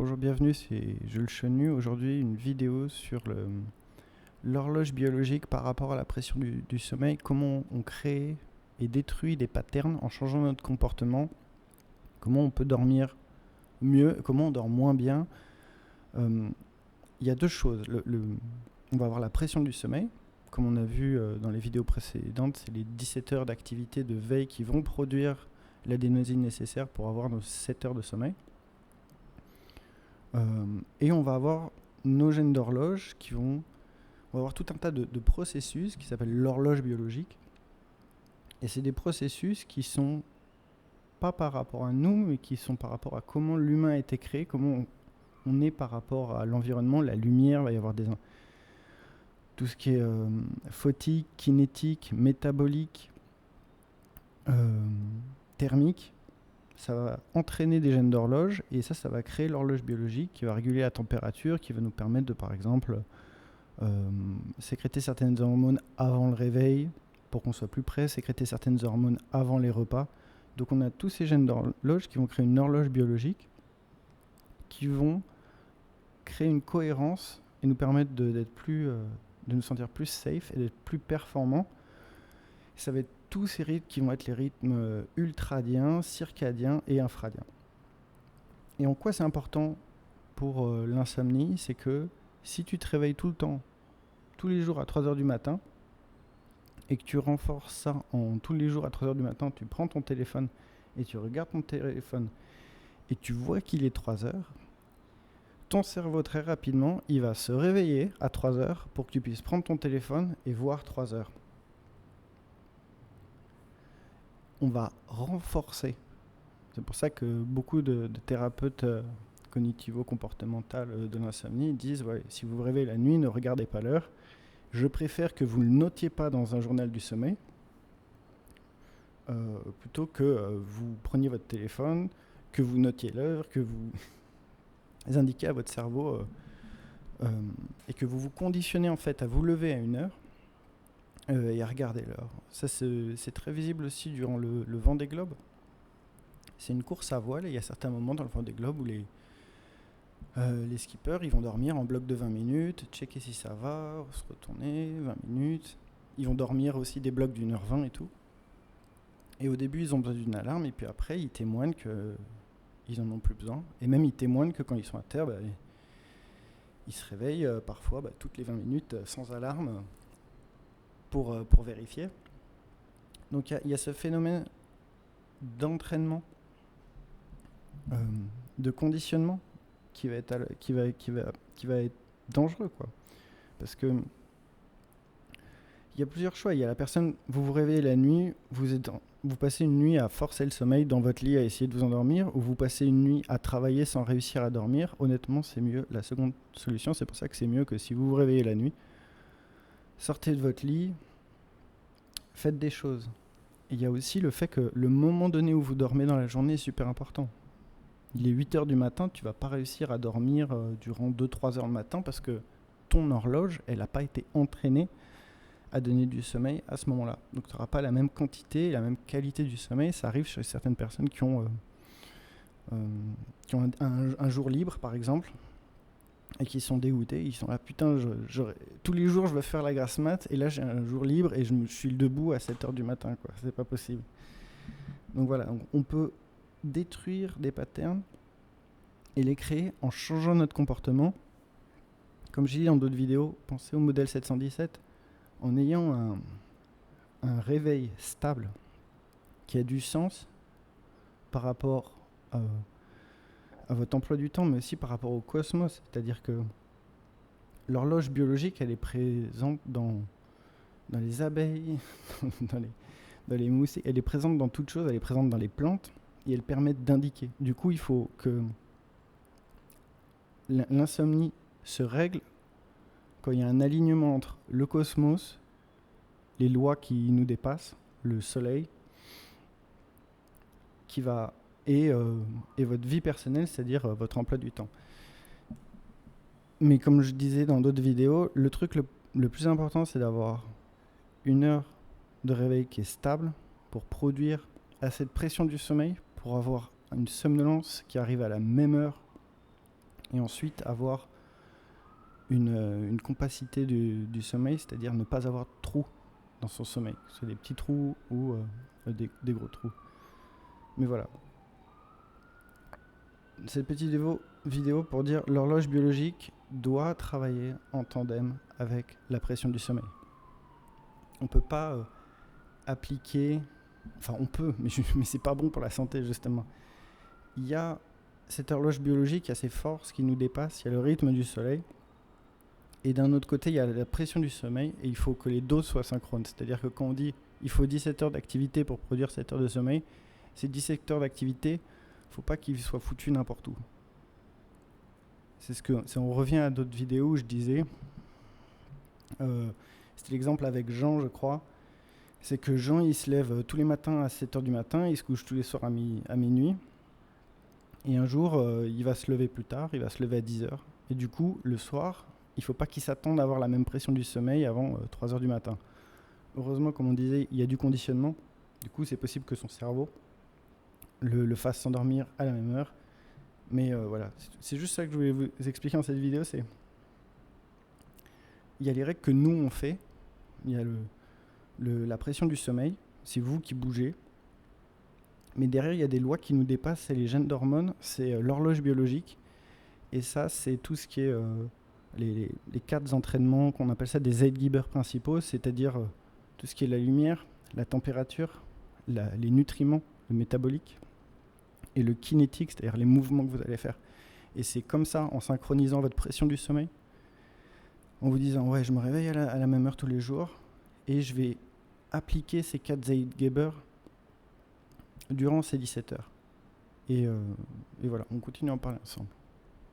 Bonjour, bienvenue, c'est Jules Chenu. Aujourd'hui, une vidéo sur l'horloge biologique par rapport à la pression du sommeil. Comment on crée et détruit des patterns en changeant notre comportement. Comment on peut dormir mieux, comment on dort moins bien. Il y a deux choses. On va avoir la pression du sommeil. Comme on a vu dans les vidéos précédentes, c'est les 17 heures d'activité de veille qui vont produire l'adénosine nécessaire pour avoir nos 7 heures de sommeil. Et on va avoir nos gènes d'horloge on va avoir tout un tas de processus qui s'appellent l'horloge biologique. Et c'est des processus qui sont pas par rapport à nous, mais qui sont par rapport à comment l'humain a été créé, comment on est par rapport à l'environnement, la lumière, il va y avoir tout ce qui est photique, kinétique, métabolique, thermique. Ça va entraîner des gènes d'horloge et ça va créer l'horloge biologique qui va réguler la température, qui va nous permettre de, par exemple, sécréter certaines hormones avant le réveil pour qu'on soit plus près, sécréter certaines hormones avant les repas. Donc on a tous ces gènes d'horloge qui vont créer une horloge biologique qui vont créer une cohérence et nous permettre de nous sentir plus safe et d'être plus performants. Ça va être tous ces rythmes qui vont être les rythmes ultradiens, circadiens et infradiens. Et en quoi c'est important pour l'insomnie, c'est que si tu te réveilles tout le temps, tous les jours à 3h du matin, et que tu renforces ça tous les jours à 3h du matin, tu prends ton téléphone et tu regardes ton téléphone et tu vois qu'il est 3h, ton cerveau très rapidement, il va se réveiller à 3h pour que tu puisses prendre ton téléphone et voir 3h. On va renforcer. C'est pour ça que beaucoup de thérapeutes cognitivo-comportementaux de l'insomnie disent si vous vous réveillez la nuit, ne regardez pas l'heure. Je préfère que vous ne le notiez pas dans un journal du sommeil plutôt que vous preniez votre téléphone, que vous notiez l'heure, que vous indiquiez à votre cerveau et que vous vous conditionnez en fait à vous lever à une heure et à regarder l'heure. Ça, c'est très visible aussi durant le Vendée Globe. C'est une course à voile et il y a certains moments dans le Vendée Globe où les skippers, ils vont dormir en bloc de 20 minutes, checker si ça va, se retourner, 20 minutes. Ils vont dormir aussi des blocs d'1h20 et tout. Et au début, ils ont besoin d'une alarme et puis après, ils témoignent qu'ils en ont plus besoin. Et même, ils témoignent que quand ils sont à terre, ils se réveillent parfois toutes les 20 minutes sans alarme pour vérifier. Donc il y a ce phénomène d'entraînement, de conditionnement qui va être dangereux, quoi. Parce que il y a plusieurs choix. Il y a la personne, vous vous réveillez la nuit, vous passez une nuit à forcer le sommeil dans votre lit à essayer de vous endormir, ou vous passez une nuit à travailler sans réussir à dormir. Honnêtement, c'est mieux la seconde solution. C'est pour ça que c'est mieux que si vous vous réveillez la nuit, sortez de votre lit, faites des choses. Il y a aussi le fait que le moment donné où vous dormez dans la journée est super important. Il est 8h du matin, tu ne vas pas réussir à dormir durant 2-3 heures le matin parce que ton horloge, elle n'a pas été entraînée à donner du sommeil à ce moment-là. Donc tu n'auras pas la même quantité, la même qualité du sommeil. Ça arrive chez certaines personnes qui ont un jour libre, par exemple, et qui sont dégoûtés. Ils sont là, putain, tous les jours je veux faire la grasse mat, et là j'ai un jour libre et je suis debout à 7h du matin, quoi. C'est pas possible. Donc voilà, on peut détruire des patterns et les créer en changeant notre comportement. Comme j'ai dit dans d'autres vidéos, pensez au modèle 717. En ayant un réveil stable qui a du sens par rapport à votre emploi du temps, mais aussi par rapport au cosmos. C'est-à-dire que l'horloge biologique, elle est présente dans les abeilles, dans les moustiques, elle est présente dans toutes choses, elle est présente dans les plantes, et elle permet d'indiquer. Du coup, il faut que l'insomnie se règle quand il y a un alignement entre le cosmos, les lois qui nous dépassent, le soleil, et votre vie personnelle, c'est-à-dire votre emploi du temps. Mais comme je disais dans d'autres vidéos, le truc le plus important, c'est d'avoir une heure de réveil qui est stable pour produire assez de pression du sommeil, pour avoir une somnolence qui arrive à la même heure et ensuite avoir une compacité du sommeil, c'est-à-dire ne pas avoir de trous dans son sommeil, que ce soit des petits trous ou des gros trous. Mais voilà. Cette petite vidéo pour dire l'horloge biologique doit travailler en tandem avec la pression du sommeil. On ne peut pas appliquer, enfin on peut, mais c'est pas bon pour la santé justement. Il y a cette horloge biologique, il y a ces forces qui nous dépassent, il y a le rythme du soleil, et d'un autre côté il y a la pression du sommeil, et il faut que les doses soient synchrones. C'est-à-dire que quand on dit il faut 17 heures d'activité pour produire 7 heures de sommeil, ces 17 heures d'activité, il ne faut pas qu'ils soient foutus n'importe où. On revient à d'autres vidéos où je disais, c'était l'exemple avec Jean je crois, c'est que Jean il se lève tous les matins à 7 heures du matin, il se couche tous les soirs à minuit, et un jour il va se lever plus tard, il va se lever à 10 heures, et du coup le soir, il ne faut pas qu'il s'attende à avoir la même pression du sommeil avant 3 heures du matin. Heureusement, comme on disait, il y a du conditionnement, du coup c'est possible que son cerveau le fasse s'endormir à la même heure. Mais voilà, c'est juste ça que je voulais vous expliquer dans cette vidéo, c'est il y a les règles que nous on fait, il y a la pression du sommeil, c'est vous qui bougez, mais derrière il y a des lois qui nous dépassent, c'est les gènes d'hormones, c'est l'horloge biologique, et ça c'est tout ce qui est les 4 entraînements, qu'on appelle ça des Zeitgeber principaux, c'est-à-dire tout ce qui est la lumière, la température, les nutriments, le métabolique, et le kinétique, c'est-à-dire les mouvements que vous allez faire. Et c'est comme ça, en synchronisant votre pression du sommeil, en vous disant ouais, je me réveille à la même heure tous les jours et je vais appliquer ces 4 Zeitgeber durant ces 17 heures. Et voilà, on continue à en parler ensemble.